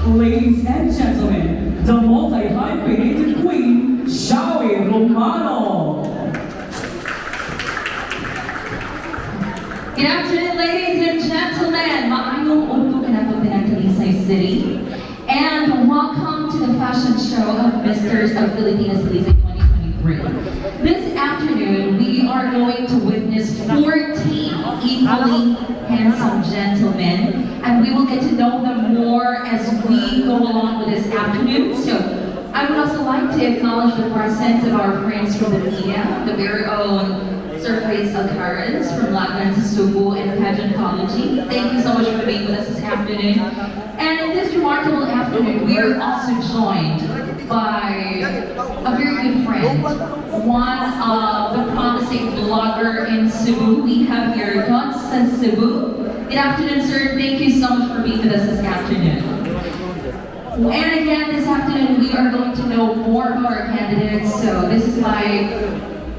Ladies and gentlemen, the multi-hyphenated queen, Shawi Romano. Good afternoon, ladies and gentlemen. Maayong ulo ka na po ng Talisay City. And welcome to the fashion show of Misters of Filipinas Talisay 2023. This afternoon, we are going to witness 14 equally handsome gentlemen, and we will get to know them more as we go along with this afternoon. So, I would also like to acknowledge the presence of our friends from the media, the very own Sir Grace Alcaraz from Latin Cebu and Pageantology. Thank you so much for being with us this afternoon. And in this remarkable afternoon, we are also joined by a very good friend, one of the promising blogger in Cebu. We have here Talisay Cebu. Good afternoon, sir. Thank you so much for being with us this afternoon. And again, this afternoon, we are going to know more about our candidates. So this is like,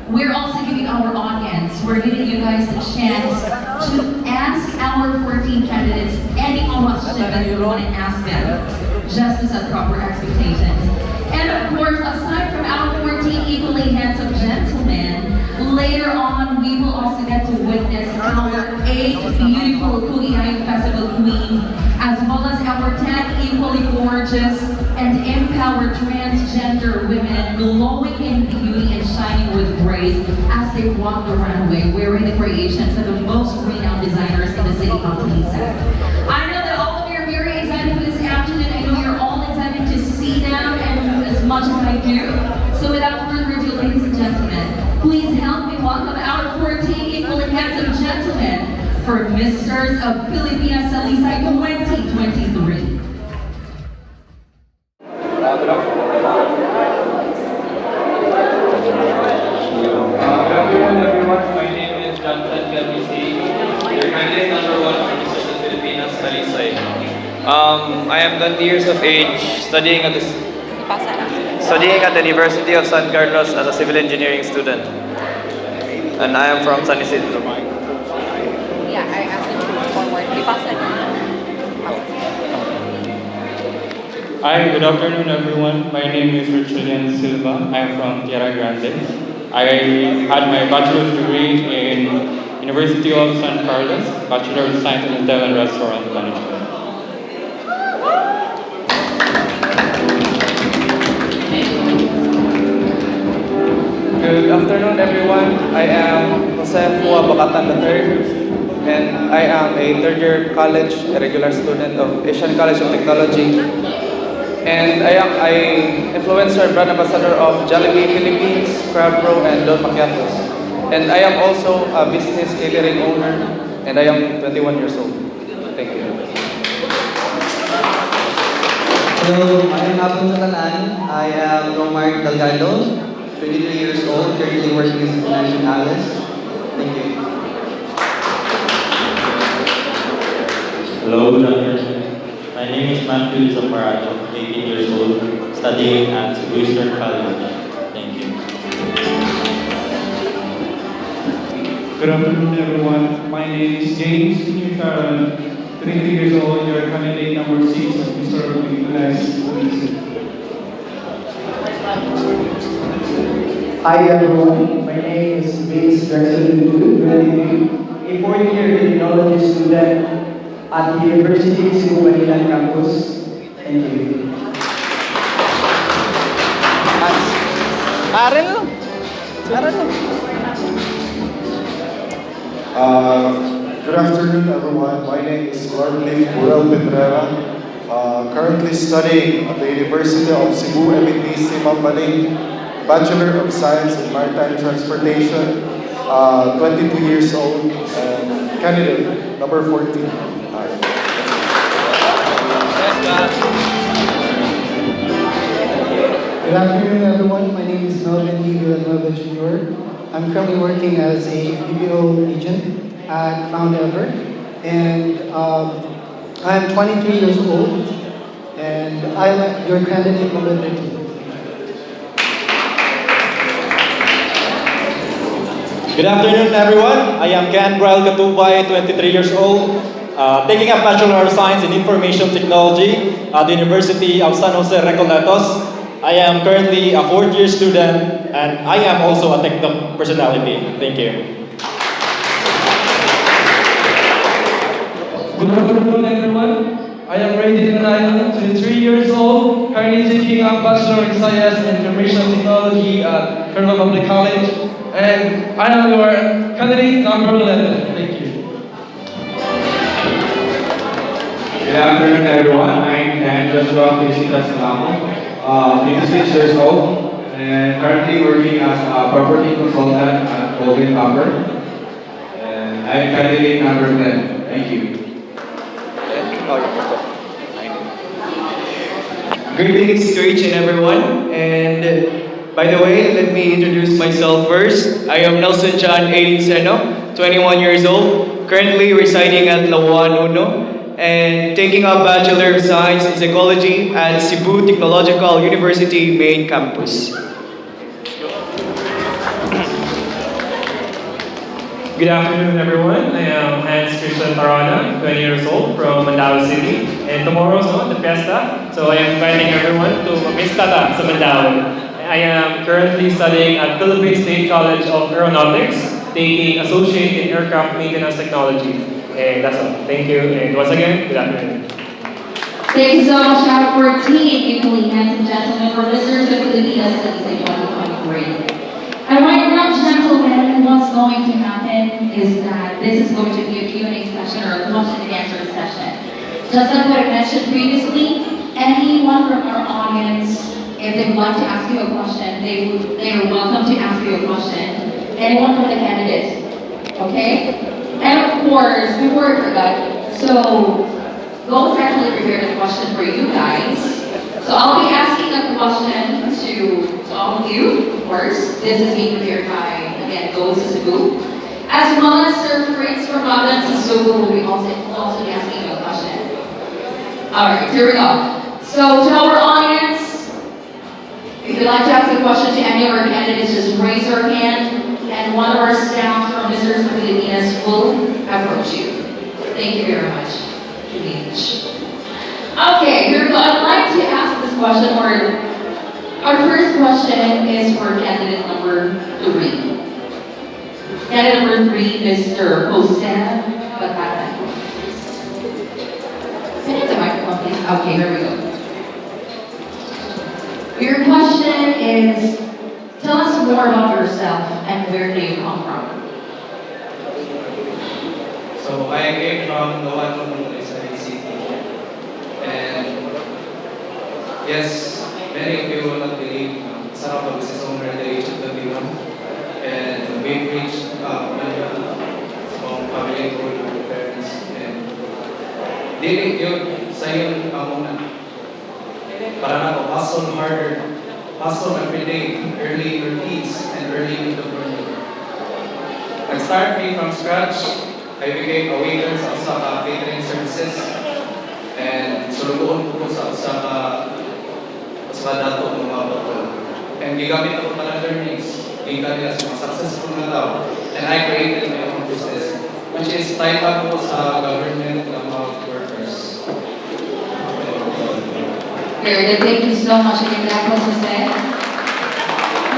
we're also giving our audience, we're giving you guys the chance to ask our 14 candidates any question that you want to ask them, just to set proper expectations. And of course, aside from our 14 equally handsome gentlemen, later on we will also get to witness our 8 beautiful Kugiayong Festival queens, as well as our 10 equally gorgeous and empowered transgender women glowing in beauty and shining with grace as they walk the runway wearing the creations of the most renowned designers in the city of Talisay. I know that all of you are very excited for this afternoon. I know you're all excited to see them and as much as I do. So without further ado, ladies and gentlemen, please help me welcome our 14 equally handsome gentlemen for Misters of Filipinas Talisay 2023. Good afternoon, everyone. My name is Jonathan Galvisi. Your candidate number 1 for Misters of Filipinas Talisay. I am 20 years of age, studying at the University of San Carlos as a civil engineering student. And I am from San Isidro. Yeah, I asked him to move forward. Hi, good afternoon everyone. My name is Richelian Silva. I am from Tierra Grande. I had my bachelor's degree in University of San Carlos, Bachelor of Science in Hotel and Restaurant Management. Good afternoon, everyone. I am Jose Fua Bacatan III, and I am a third-year college, a regular student of Asian College of Technology. And I am an influencer brand ambassador of Jollibee Philippines, Crab Bro, and Don Macchiatos. And I am also a business catering owner, and I am 21 years old. Thank you. Hello, I am Apple Catalan. I am Romar Delgado, 23 years old, currently working as a financial analyst. Thank you. Hello, good afternoon. My name is Matthew Zamparado, 18 years old, studying at Cebu-City College. Thank you. Good afternoon everyone. My name is James Senior Sharon, 23 years old, your candidate number 6 as Mr. Filipinas Talisay. Hi everyone, my name is Vince Drexel, a fourth-year technology student at the University of Cebu campus. Thank you. Good afternoon, everyone. My name is Warcliffe Burel Petrera, currently studying at the University of Cebu, MIT Simampaling, Bachelor of Science in Maritime Transportation, 22 years old, and candidate number 14. Good afternoon everyone, my name is Melvin D. Villanueva Jr. I'm currently working as a BPO agent at Found Ever, and I'm 23 years old, and I'm your candidate number 13. Good afternoon, everyone. I am Ken Bral Katubay, 23 years old. taking a Bachelor of Science in Information Technology at the University of San Jose Recoletos. I am currently a fourth-year student, and I am also a TikTok personality. Thank you. Good afternoon, everyone. I am Randy Manayan, 23 years old, currently taking up Bachelor in Science and Information Technology at Colonel Public College, and I am your candidate number 11. Thank you. Good afternoon, everyone. I'm Dan Joshua Felicitas Lamo, 56 years old, and currently working as a property consultant at Golden Copper. And I'm candidate number 10. Thank you. Greetings to each and everyone. And by the way, let me introduce myself first. I am Nelson John A. Seno, 21 years old, currently residing at Lawan Uno, and taking up Bachelor of Science in Psychology at Cebu Technological University main campus. Good afternoon, everyone. I am Hans Christian Tarana, 20 years old from Mandaue City. And tomorrow's the fiesta, so I am inviting everyone to Mistata sa Mandaue. I am currently studying at Philippines State College of Aeronautics, taking Associate in Aircraft Maintenance Technology. And that's all. Thank you. And once again, good afternoon. Thank you so much, Chapter 14, equally, hands and gentlemen, for listeners of Filipinas Talisay 2023. And right now, gentlemen, what's going to happen is that this is going to be a Q&A session or a question and answer session. Just like what I mentioned previously, anyone from our audience, if they would like to ask you a question, they are welcome to ask you a question. Anyone from the candidates, okay? And of course, before I forgot, so Go's actually prepared a question for you guys. So I'll be asking a question to all of you, of course. This is being prepared by, again, Go Cebu. As well as Sir Fritz from Province of Cebu will be also be asking you a question. Alright, here we go. So to our audience, if you'd like to ask a question to any of our candidates, just raise your hand and one of our staff from Mr. Filipinas will approach you. Thank you very much. Okay, here we go. I'd like to ask this question, or our first question is for candidate number 3. Candidate number 3, Mr. Jose Batata. Can I have the microphone, please? Okay, here we go. Your question is, tell us more about yourself and where do you come from? So I came from the one from Talisay City. And yes, many of you will not believe some of us is owner at the age of 21. And we've reached from family to parents. And dili yun sa yun muna. Para na ako hustle harder, hustle every day, early 30s and early entrepreneur. Nag-start me from scratch. I became a waiter sa catering services. And sulubuon ko sa dato ng mga botol. And gigamit ako ng learnings. Gigamit nila sa mga successful na tao. And I created my own business, which is tied up ko sa government ng mga workers. Very good. Thank you so much again, that was said.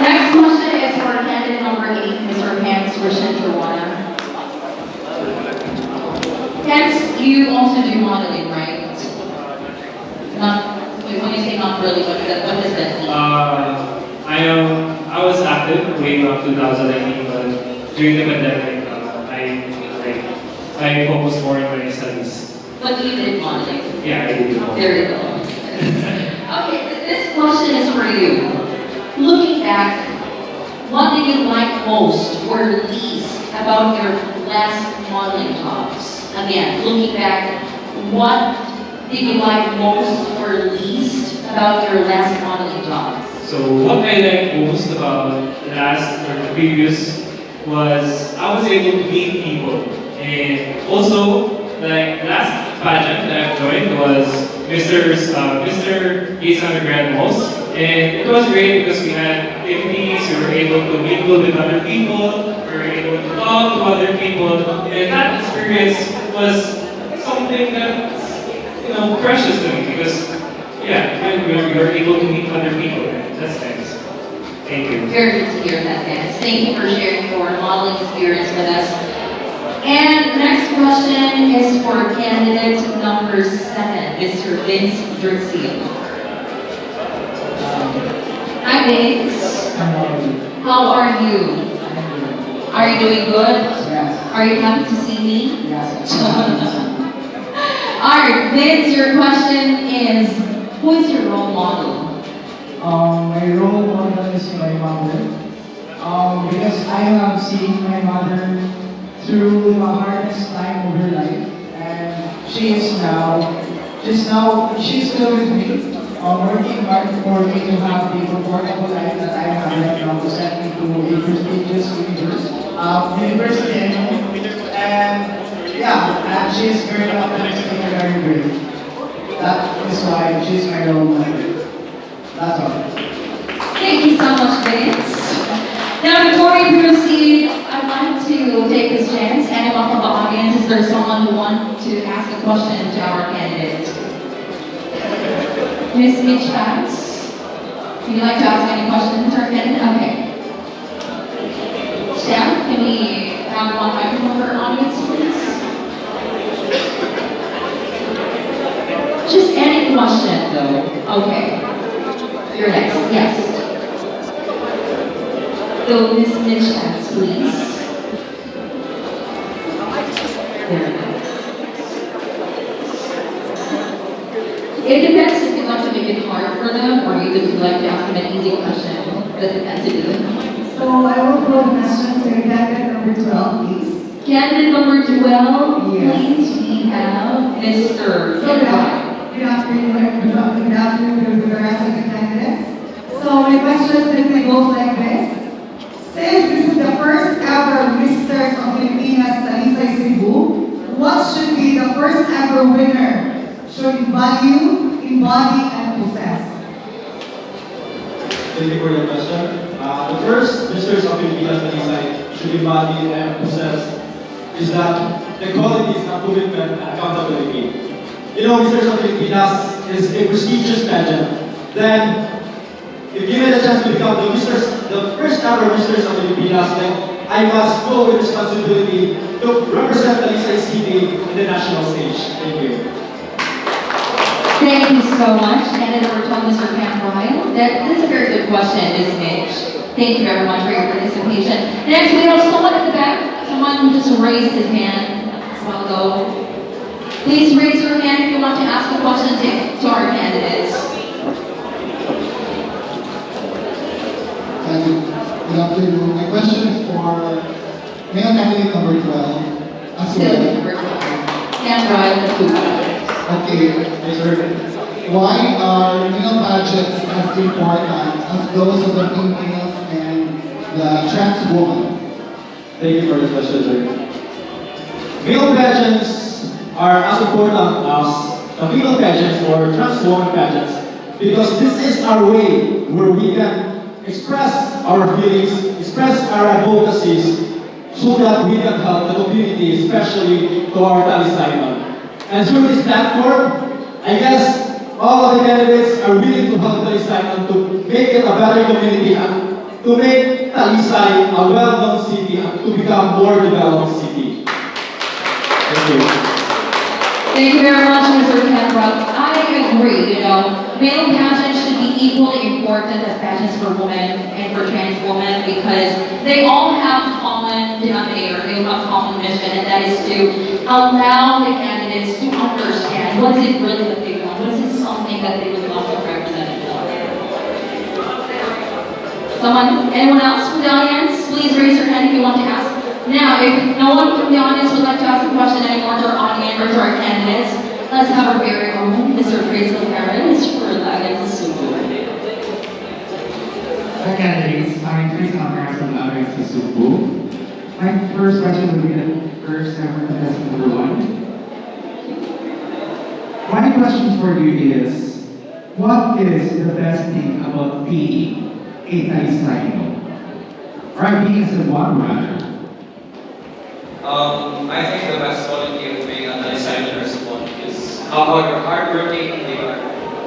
Next question is for candidate number 8, Mr. Hans Christian Tarana. Hans, you also do modeling, right? Not, when you say not really, what does that mean? I was active way back 2019, but during the pandemic, I focused more on my studies. But you did modeling. Yeah, I did modeling. There you go. Okay, this question is for you. Looking back, what did you like most or least about your last modeling jobs? Again, looking back, what did you like most or least about your last modeling jobs? So what I liked most about last or the previous was I was able to meet people, and also like last pageant that I joined was Mr. Isang Grand Most, and it was great because we had activities, we were able to mingle with other people, we were able to talk to other people, and that experience was so something that's, you know, precious to me because, yeah, you're able to meet other people. That's nice. Thank you. Very good to hear that, Dennis. Thank you for sharing your modeling experience with us. And next question is for candidate number 7, Mr. Vince Drexel. Hi, Vince. How are you? Are you doing good? Yes. Are you happy to see me? Yes. Alright, Vince, your question is, who is your role model? My role model is my mother. Because I have seen my mother through the hardest time of her life, and she's still with me, working hard for me to have the comfortable life that I have right now to send me to a prestigious university, and yeah, and she's very optimistic and very great. That is why she's my role model. That's all. Thank you so much, Vince. Now, before we proceed, I'd like to take this chance. Anyone from the audience, is there someone who wants to ask a question to our candidate? Miss Mitch Hats, would you like to ask any questions to our candidate? Okay. Staff, can we have one microphone for our audience, please? Just any question, though. Okay. You're next. Yes. So, Miss Mitch Hats, please. It depends if you'd like to make it hard for them or if you'd like to ask them an easy question. That depends if you So I will throw the question to candidate number 12, please. Candidate number 12, please, we have Mr. Good afternoon, the rest of the candidates. So my question simply goes like this. Since this is the first ever Misters of Filipinas Talisay Cebu, what should be the first ever winner? Should value, embody, and possess? Thank you for your question. The first Misters of Filipinas Talisay should embody and possess is that the qualities of commitment and accountability. You know, Misters of Filipinas is a prestigious pageant. Then, if given a chance to become the first ever Misters of Filipinas, then I must go with responsibility to represent Talisay City in the national stage. Thank you. Thank you so much. Candidate number 12, Mr. Cam Ryle. That's a very good question, Ms. Mitch. Thank you very much for your participation. Next, we have someone at the back. Someone who just raised his hand a while ago. Please raise your hand if you want to ask a question to our candidates. Thank you. Good afternoon. My question is for male candidate number 12 as well. Number 12. Cam Ryle, Okay, why are male pageants as important as those of the females and the trans woman? Thank you for the question, sir. Male pageants are as important as the female pageants or trans woman pageants because this is our way where we can express our feelings, express our advocacies so that we can help the community, especially to our Talisaynon. And through this platform, I guess all of the candidates are willing to help Talisaynon to make it a better community and to make Talisay a well-known city and to become more developed city. Thank you. Thank you very much, Mr. Canbrook. I agree, male pageants should be equally important as pageants for women and for trans women because they all have common denominator, they all have common mission, and that is to allow the candidates to understand what is it really that they want, what is it something that they would love to represent for. Anyone else from the audience? Please raise your hand if you want to ask. Now, if no one from the audience would like to ask a question anymore to our audience or to our candidates, let's have our very own Mr. Grayson Harris for Talisay Cebu. Hi candidates, I'm Grayson Harris from Talisay Cebu. My first question would be the first ever contestant number 1. My question for you is, what is the best thing about being a Talisaynon? Or being a Cebuano rather? I think the best quality of being a Talisaynon is one. how hardworking they are.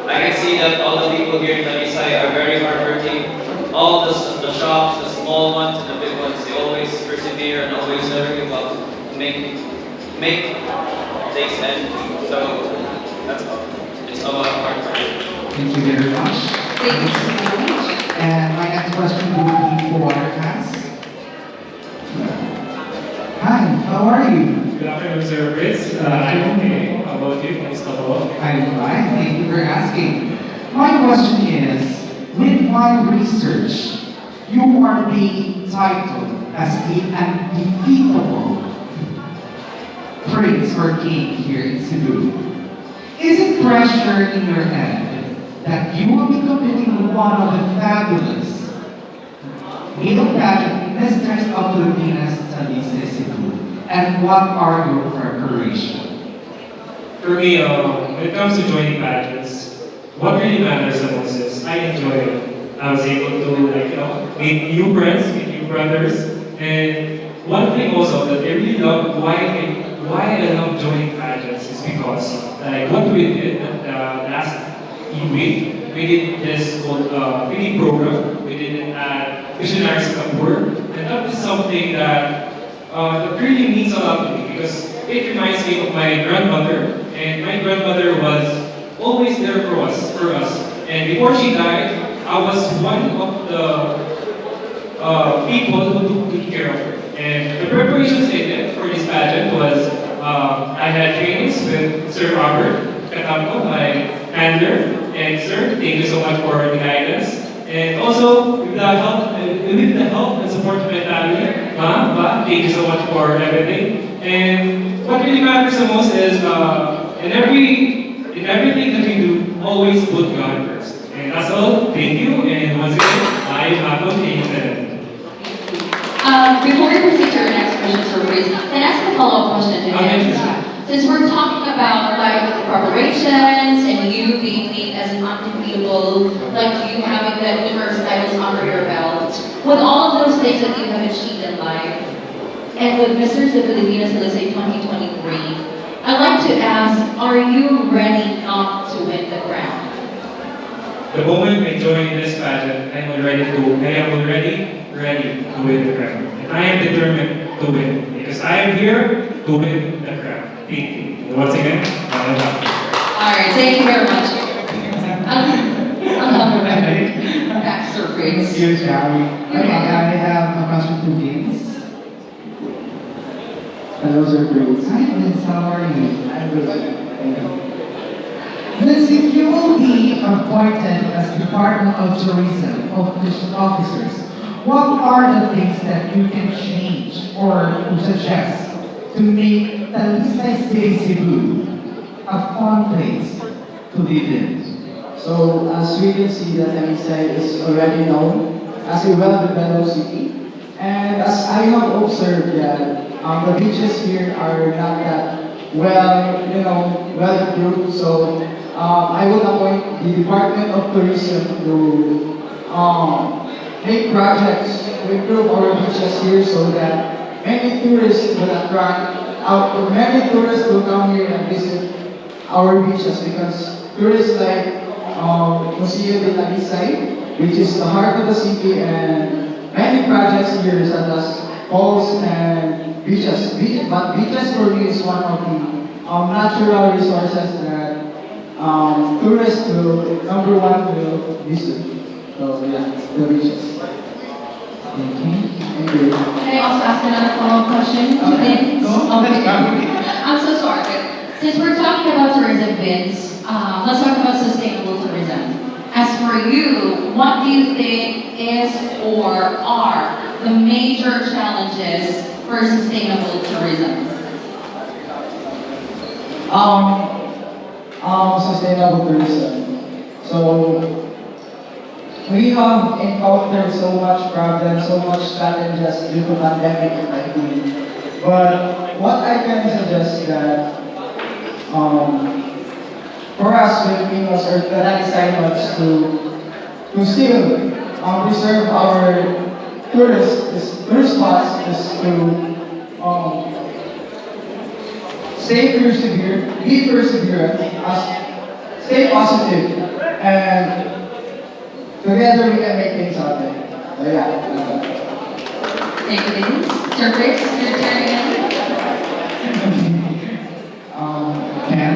I can see that all the people here in Talisay are very hardworking. All the shops, the small ones and the big ones, they always persevere and always never give up and make things end. So that's all. It's all about hard work. Thank you very much. Thank you so much. And my next question will be for Cass. Hi, how are you? Good afternoon, Sir Chris. I'm okay. How about you? Nice to know. I'm fine, thank you for asking. My question is, with my research, you are being titled as the undefeatable prince or king here in Cebu. Is it pressure in your head that you will be competing with one of the fabulous middle pageant ministers of Filipinas Talisay Cebu? And what are your preparations? For me, when it comes to joining pageants, what really matters the most is I enjoy it. I was able to meet new friends, meet new brothers, and one thing also that I really love why I love joining pageants is because what we did last week, we did this called feeding program. We did it at Missionaries Singapore, and that is something that really means a lot to me because it reminds me of my grandmother, and my grandmother was always there for us. And before she died, I was one of the people who took care of her. And the preparations I did for this pageant was I had trainings with Sir Robert Katamko, my handler. And sir, thank you so much for the guidance. And also, with the help and support of my family, thank you so much for everything. And what really matters the most is in everything that we do, always put God first. And that's all. Thank you. And once again, I am Hato. Before we proceed to our next question, Sir Chris, can I ask a follow-up question to him? Since we're talking about preparations and you being made as an undefeatable, you having the numerous titles under your belt, with all of those things that you have achieved in life, and with Misters of Filipinas Talisay 2023, I'd like to ask, are you ready not to win the crown? The moment I join this pageant, I am already ready to win the crown. And I am determined to win because I am here to win the crown. Thank you. And once again, Alright, thank you very much. Back, Sir Chris. Thank you, Jerry. Okay, I have a question to Vince. Hello, Sir Chris. Hi, Vince. How are you? I'm good. Thank you. Vince, if you will be appointed as Department of Tourism officers, what are the things that you can change or suggest to make Talisay Cebu a fun place to live in? So, as we can see, that Talisay is already known as a well-developed city. And as I have observed that the beaches here are not that well improved. So, I will appoint the Department of Tourism to make projects to improve our beaches here so that many tourists will many tourists will come here and visit our beaches because tourists like Museo de Talisay, which is the heart of the city, and many projects here such as falls and beaches. But beaches for me is one of the natural resources that tourists will visit. So yeah, the beaches. Thank you. Can I also ask another follow-up question to Vince? I'm so sorry. Since we're talking about tourism, Vince, let's talk about sustainable tourism. As for you, what do you think is or are the major challenges for sustainable tourism? Sustainable tourism. So we have encountered so much problems, so much challenges due to pandemic and everything. But what I can suggest that for us Filipinos or Talisaynons to still preserve our tourist spots is to stay perseverant, be perseverant, stay positive, and together we can make things happen. So yeah. Thank you, ladies. Sir Chris, your turn again. Ken?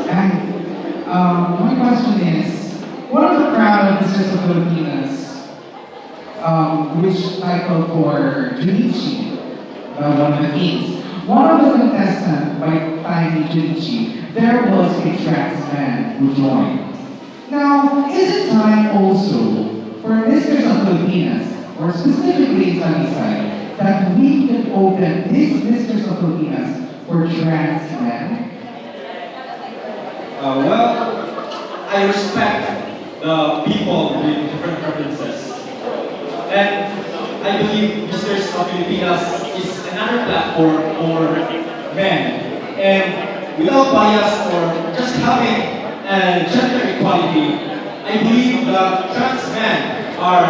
And my question is, what are the proud Mrs. of Filipinas which title for Junichi, one of the kings? One of the contestants by Tiny Junichi, there was a trans man who joined. Now, is it time also for Misters of Filipinas, or specifically in Talisay, that we can open this Misters of Filipinas for trans men? Well, I respect the people with different preferences. And I believe Misters of Filipinas is another platform for men. And without bias or just having gender equality, I believe the trans men are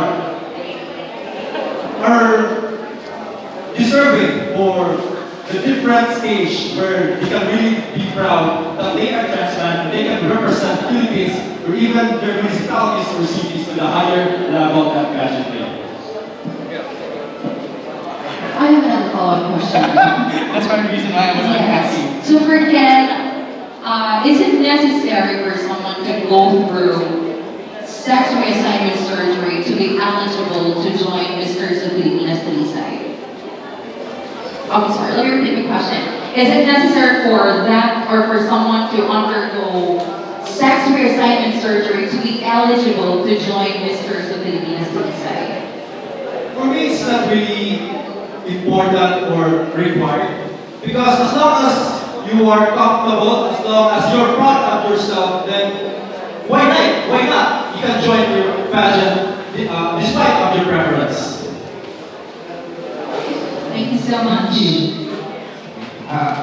deserving for the different stage where they can really be proud that they are trans men and they can represent Philippines or even their municipalities or cities to the higher level that pageantry. I have another follow-up question. That's one reason why I was unhappy. So for Ken, is it necessary for someone to go through sex reassignment surgery to be eligible to join Misters of Filipinas Talisay? I'm sorry, let me repeat the question. Is it necessary for that or for someone to undergo sex reassignment surgery to be eligible to join Misters of Filipinas Talisay? For me, it's not really important or required because as long as you are comfortable, as long as you're proud of yourself, then why not? Why not? You can join your pageant despite of your preference. Thank you so much.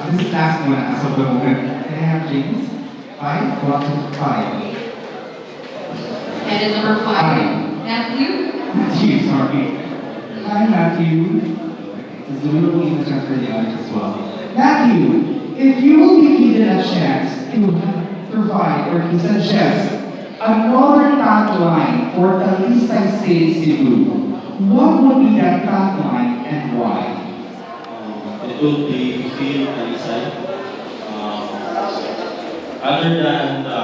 This is last one as of the moment. Can I have James? 5, 1, 5. And number 5, Matthew. Matthew, sorry. Hi, Matthew. This is a little English for the audience as well. Matthew, if you will be given a chance to provide or to suggest another tagline for Talisay Cebu, what would be that tagline and why? It would be Feel Talisay. Other than the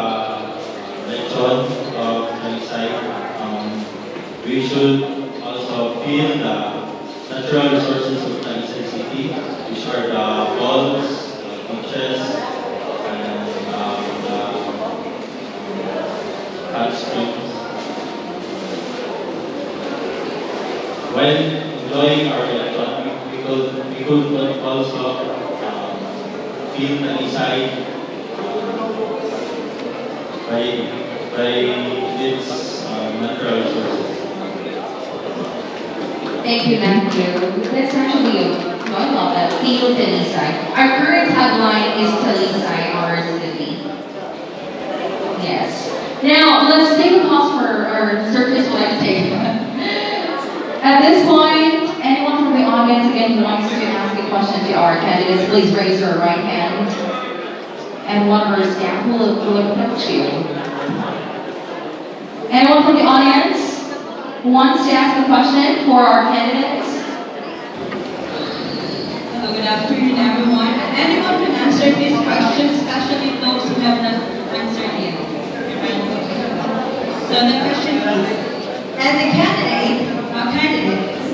lechon of Talisay, we should also feel the natural resources of Talisay City, which are the falls, the beaches, and the hot springs. When enjoying our lechon, we could also feel Talisay by its natural resources. Thank you, Matthew. That's actually, I love that. Feel Talisay. Our current tagline is Talisay, our city. Yes. Now, let's take a pause for our circus would like to take. At this point, anyone from the audience again who wants to ask a question to our candidates, please raise your right hand. And one of our staff will approach you. Anyone from the audience who wants to ask a question for our candidates? Hello, good afternoon, everyone. Anyone can answer this question, especially those who have not answered yet. So the question is, as a candidate,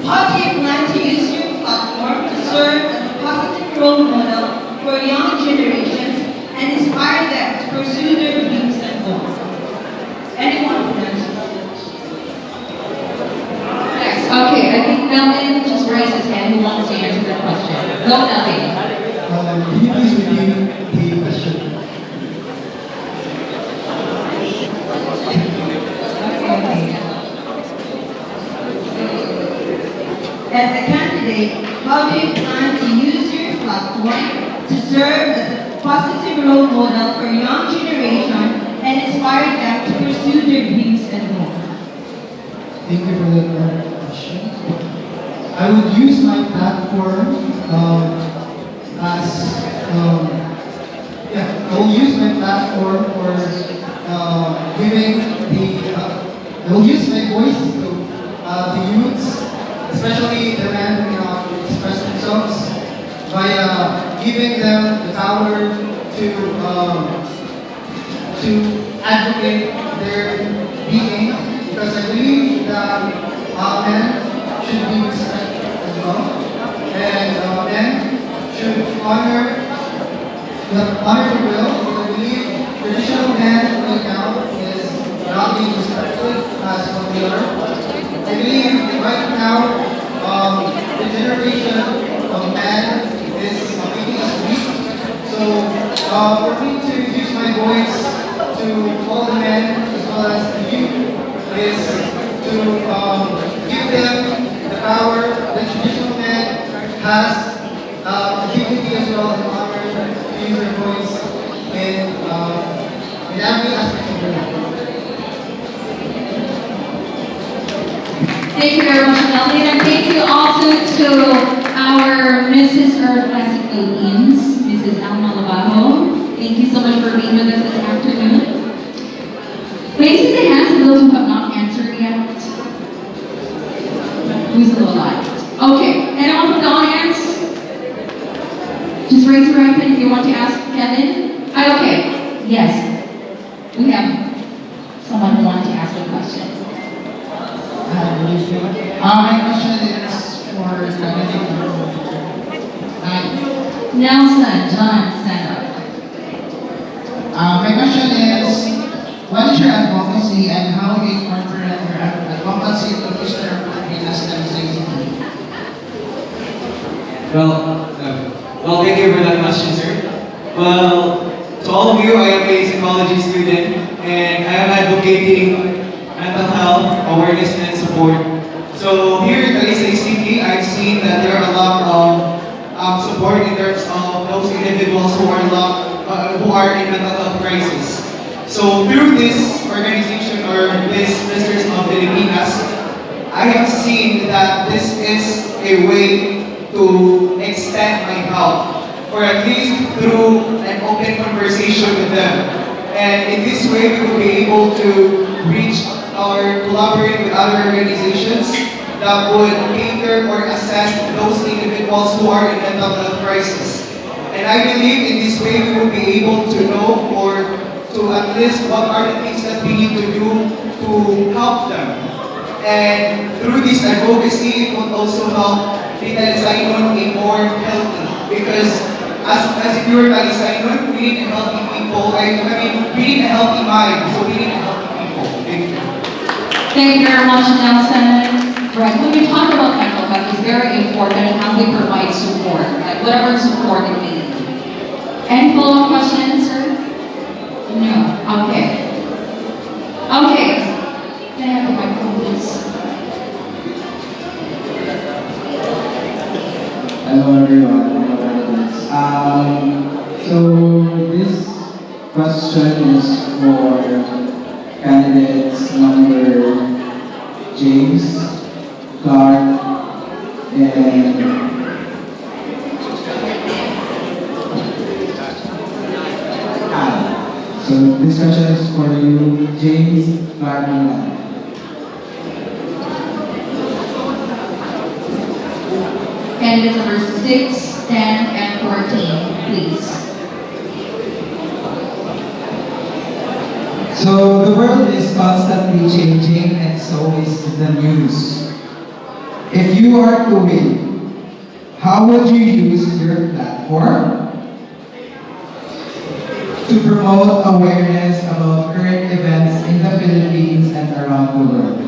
how do you plan to use your platform to serve as a positive role model for young generations and inspire them to pursue their dreams and goals? Anyone can answer this? Yes, okay, I think Melvin just raised his hand who wants to answer the question. Go, Melvin. Can you please repeat the question? As a candidate, how do you plan to use your platform to serve as a positive role model for young generation and inspire them to pursue their dreams and goals? Thank you for that question. I would use my platform as I will use my platform for giving I will use my voice to the youths, especially the men who cannot express themselves, by giving them the power to advocate their being, because I believe that men should be respected as well, and men should honor the will, because I believe traditional men right now is not being respected as what they are. I believe right now the generation of men is making us weak. So for me to use my voice to all the men as well as the youth is to give them the power that traditional men has, dignity as well, and honor to use their voice in every aspect of their life. Thank you very much, Melanie, and thank you also to our Mrs. Earth Classic Philippines, Mrs. Alma Labajo. Thank you so much for being with us this afternoon. Raise the hands of those who have not answered yet. Who's still alive? Okay, anyone from the audience? Just raise your right hand if you want to ask Kevin. Okay, yes. We have someone who wants to ask a question. My question is for Nelson John Senna. My question is, what is your advocacy and how you incorporate your advocacy to Mr. Filipinas Talisay? Well, thank you for that question, sir. Well, to all of you, I am a psychology student, and I am advocating mental health, awareness, and support. So here in Talisay City, I've seen that there are a lot of support in terms of those individuals who are in mental health crisis. So through this organization or this Sisters of Filipinas, I have seen that this is a way to extend my help, or at least through an open conversation with them. And in this way, we will be able to reach or collaborate with other organizations that would cater or assess those individuals who are in mental health crisis. And I believe in this way we will be able to know, or to at least what are the things that we need to do to help them. And through this advocacy, it would also help the Talisaynon be more healthy. Because as if you were Talisaynon, we need a healthy people. We need a healthy mind, so we need a healthy people. Thank you. Thank you very much, Nelson. Right, when we talk about mental health, it's very important how we provide support, like whatever support it may be. Any follow-up questions, sir? No. Okay. Okay. Can I have the microphone, please? Hello, everyone. So this question is for candidates number James, Clark, and Al. So this question is for you, James, Clark, and Al. Candidates number 6, 10, and 14, please. So the world is constantly changing, and so is the news. If you are to win, how would you use your platform to promote awareness about current events in the Philippines and around the world?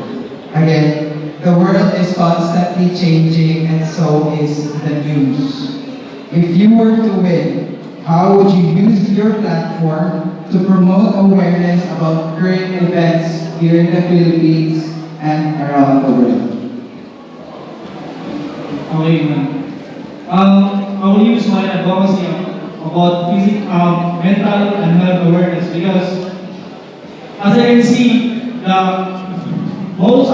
Again, the world is constantly changing, and so is the news. If you were to win, how would you use your platform to promote awareness about current events here in the Philippines and around the world? Okay, I will use my advocacy about mental and health awareness, because as I can see, the most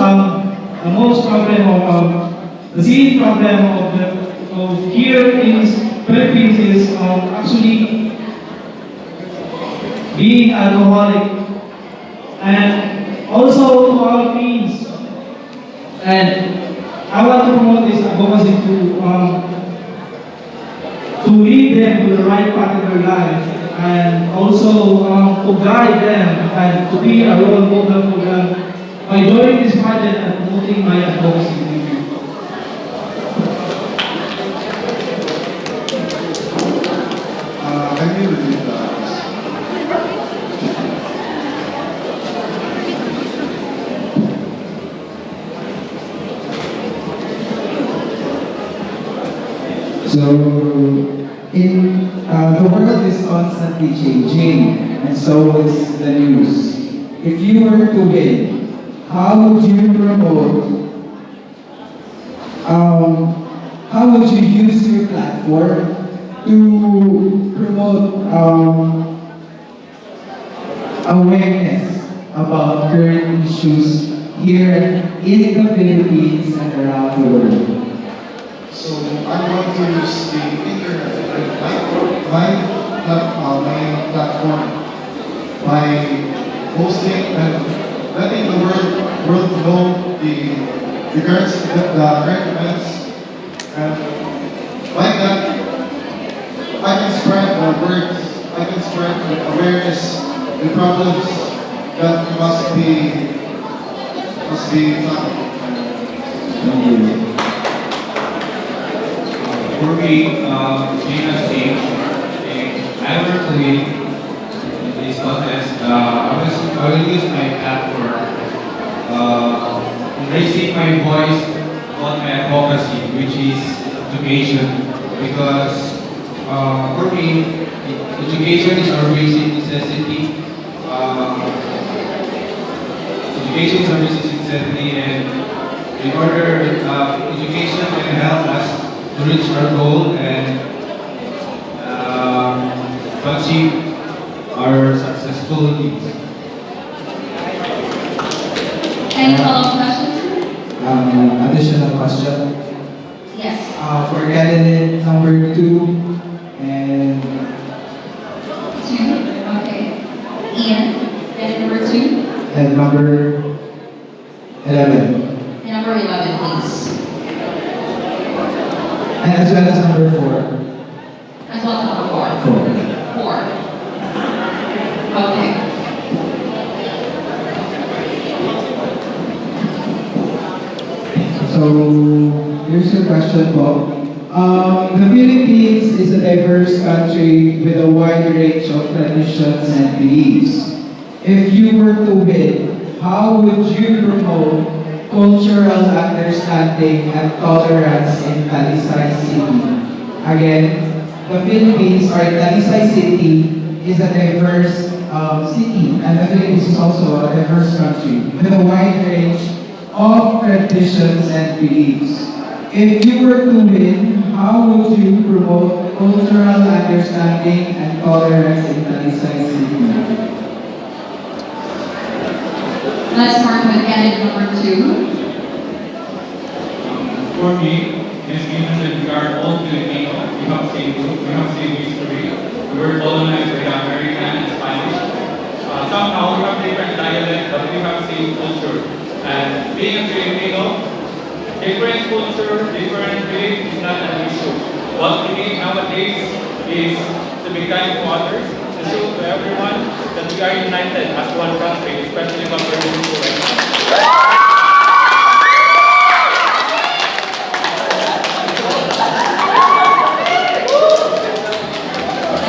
problem of the seed problem of here in Philippines is actually being alcoholic and also to our teens. And I want to promote this advocacy to lead them to the right path in their life and also to guide them and to be a role model for them by joining this project and promoting my advocacy. Thank you. Can you repeat that? So, the world is constantly changing, and so is the news. If you were to win, how would you promote? How would you use your platform to promote awareness about current issues here in the Philippines and around the world? So I want to use the internet, my platform, by posting and letting the world know the current events, and like that I can spread the words, I can spread the awareness, the problems that must be tackled. Thank you. For me, being a team, if I were to win in this contest, I will use my platform, raising my voice on my advocacy, which is education, because for me, education is our basic necessity. Education is our basic necessity, and in order, education can help us to reach our goal and to achieve our successful needs. Any follow-up questions? Additional question. Yes. For candidate number 2 and 2. Okay. Ian, candidate number 2. and number 11. And number 11, please. And as well as number 4. As well as number 4. 4. Okay. So, here's your question, Bob. The Philippines is a diverse country with a wide range of traditions and beliefs. If you were to win, how would you promote cultural understanding and tolerance in Talisay City? Again, the Philippines or Talisay City is a diverse city, and the Philippines is also a diverse country with a wide range of traditions and beliefs. If you were to win, how would you promote cultural understanding and tolerance in Talisay City? Let's start with candidate number 2. For me, it's given that we are all Filipino, we have same root, we have same history, we were colonized by the American and Spanish. Somehow we have different dialects, but we have same culture. And being a Filipino, different culture, different belief is not an issue. What we need nowadays is to be kind to others, to show to everyone that we are united as one country, especially what we're doing right now.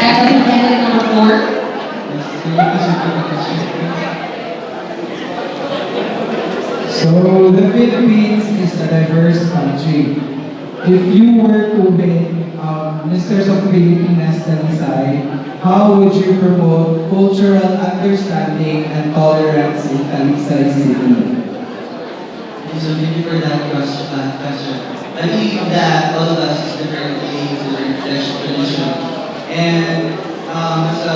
Excellent. Candidate number 4. So, the Philippines is a diverse country. If you were to win Ministers of Filipinas Talisay, how would you promote cultural understanding and tolerance in Talisay City? So thank you for that question. I believe that all of us is different beings in our tradition. And as a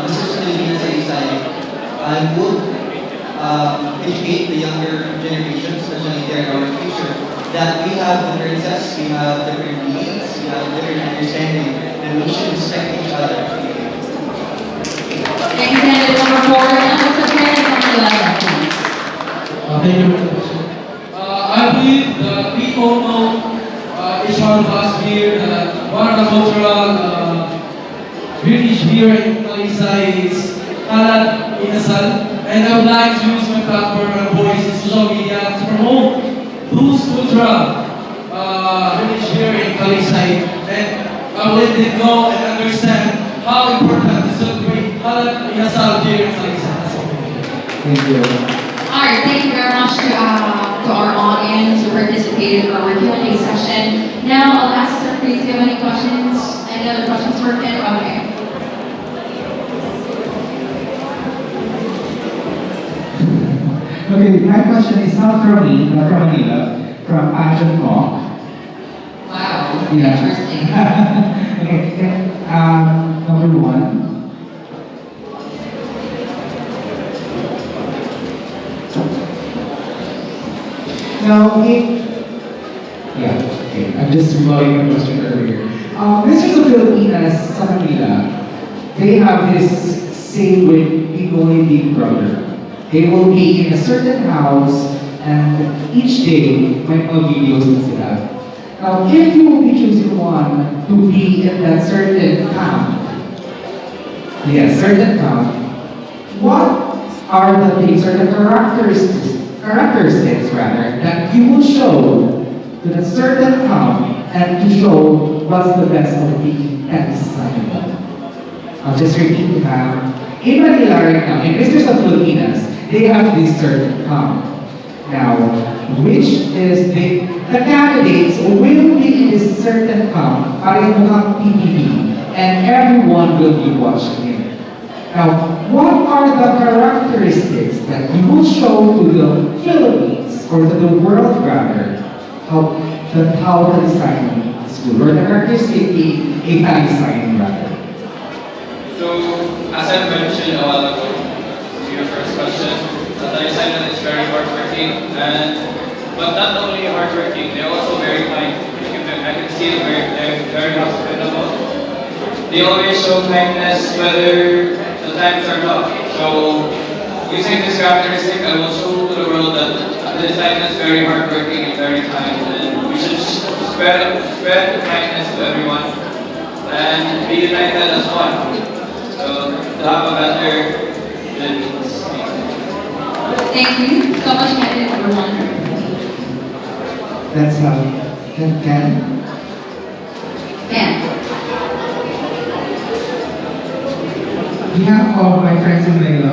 Mr. Filipinas Talisay, I would educate the younger generation, especially they're our future, that we have differences, we have different needs, we have different understanding, and we should respect each other. Thank you, candidate number 4. And also candidate number 11, please. Thank you very much. I believe that we all know, each one of us here, that one of the cultural heritage here in Talisay is Kalat Inasal. And I would like to use my platform and voice in social media to promote those cultural heritage here in Talisay. And I will let them know and understand how important to celebrate Kalat Inasal here in Talisay. Thank you. Alright, thank you very much to our audience who participated in our Q&A session. Now, I'll ask Sir Chris, do you have any questions? Any other questions for Ken? Okay. Okay, my question is not from me, not from Manila, from Pageant Talk. Wow, Yeah. interesting. Okay, number 1. Now, okay, I'm just revolving my question earlier. Mr. of Filipinas sa Manila, they have this saying with people in Big Brother. They will be in a certain house, and each day, may mga videos na sila. Now, if you will be choosing one to be in that certain camp, what are the things or the characteristics rather, that you will show to the certain camp and to show what's the best of being Talisaynon? I'll just repeat that. In Manila right now, in Mr. of Filipinas, they have this certain camp. Now, which is the candidates will be in this certain camp, para mukhang PPP, and everyone will be watching him. Now, what are the characteristics that you will show to the Philippines, or to the world rather, how Talisaynon is good, or the characteristic being a Talisaynon rather? So, as I mentioned a while ago, to your first question, the Talisaynon is very hardworking, but not only hardworking, they're also very kind. I can see they're very hospitable. They always show kindness whether the times are tough. So, using this characteristic, I will show to the world that Talisaynon is very hardworking and very kind, and we should spread kindness to everyone and be united as one. So, to have a better Philippines. Thank you so much, candidate number 1. That's how. Ken? Ken. On behalf of my friends in Manila,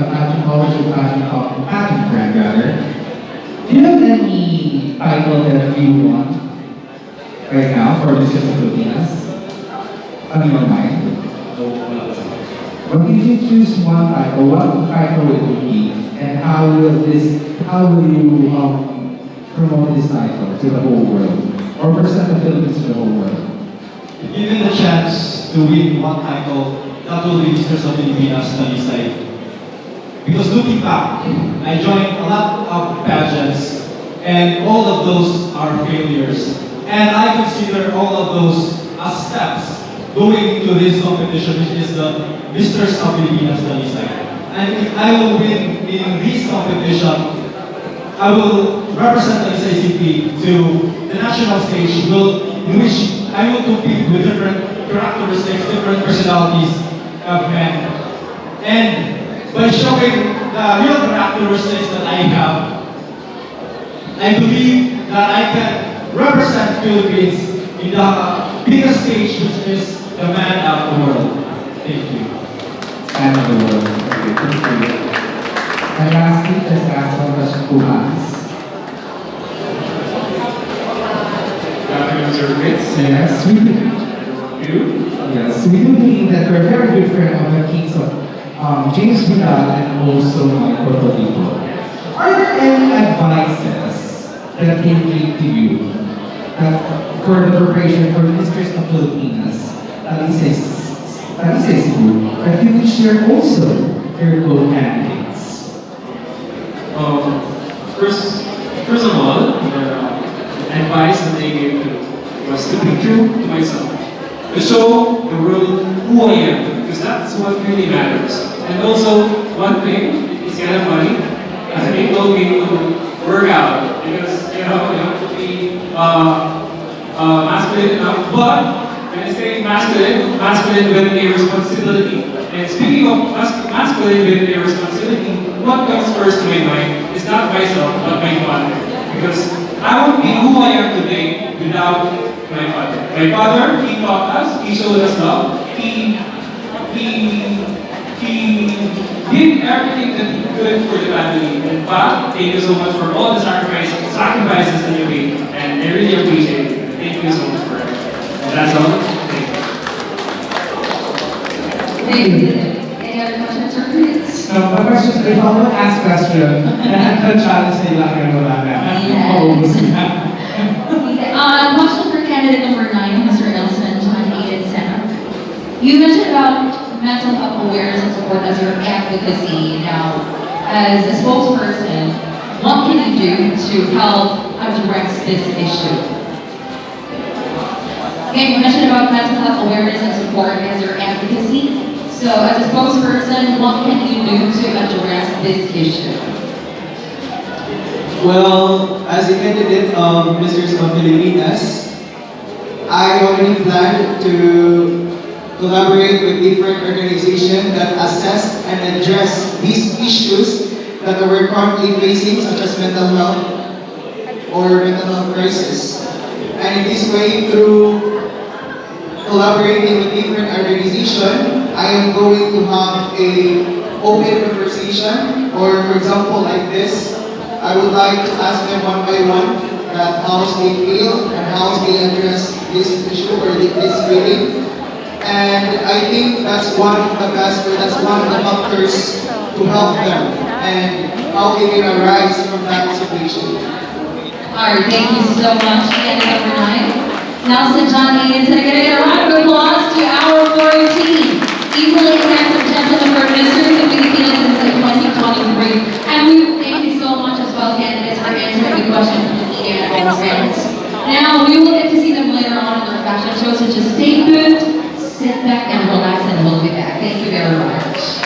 pageant friend rather, do you have any title that you want right now for Mr. Filipinas? On your mind? But if you choose one title, what title it would be, and how will you promote this title to the whole world, or present the Philippines to the whole world? Given the chance to win one title, that will be Mr. Filipinas Talisay. Because looking back, I joined a lot of pageants, and all of those are failures. And I consider all of those as steps going into this competition, which is the Mr. Filipinas Talisay. And if I will win in this competition, I will represent Talisay City to the national stage, in which I will compete with different characteristics, different personalities of men. And by showing the real characteristics that I have, I believe that I can represent Philippines in the biggest stage, which is the man of the world. Thank you. Man of the world. Okay, thank you. And lastly, just ask one question to us. Yes, we do. Yes, we do believe that we're very different on the case of James Vidal and also Michael Rodrigo. Are there any advices that they give to you for the preparation for Ministers of Filipinas, Talisay Cebu, that you would share also your co-candidates? First of all, advice that they gave to was to be true to myself, to show the world who I am, because that's what really matters. And also, one thing is kind of funny. They told me to work out because you have to be masculine enough. But when I say masculine, masculine with a responsibility. And speaking of masculine with a responsibility, what comes first to my mind is not myself, but my father. Because I won't be who I am today without my father. My father, he taught us, he showed us love, he did everything that he could for the family. And Pa, thank you so much for all the sacrifices that you made, and I really appreciate it. Thank you so much for it. And that's all. Thank you. Any other questions or comments? So my question, if I want to ask question, lahat ng Talisay lang yung wala na. Question for candidate number 9, Mr. Nelson, John Aiden Senna. You mentioned about mental health awareness and support as your advocacy. Now, as a spokesperson, what can you do to help address this issue? Again, you mentioned about mental health awareness and support as your advocacy. So, as a spokesperson, what can you do to address this issue? Well, as a candidate of Misters of Filipinas, I already planned to collaborate with different organizations that assess and address these issues that we're currently facing, such as mental health or mental health crisis. And in this way, through collaborating with different organizations, I am going to have a open conversation, or for example, like this, I would like to ask them one by one that how they feel and how they address this issue or this feeling. And I think that's one of the best, or that's one of the factors to help them and how they can arise from that situation. Alright, thank you so much. Candidate number 9, Nelson John Aiden. So, again, a round of applause to our 14 equally handsome gentlemen for Mr. Filipinas Talisay 2023. And we thank you so much as well, candidates, for answering the questions from the media and all friends. Now, we will get to see them later on in their fashion show, so just stay tuned, sit back and relax, and we'll be back. Thank you very much.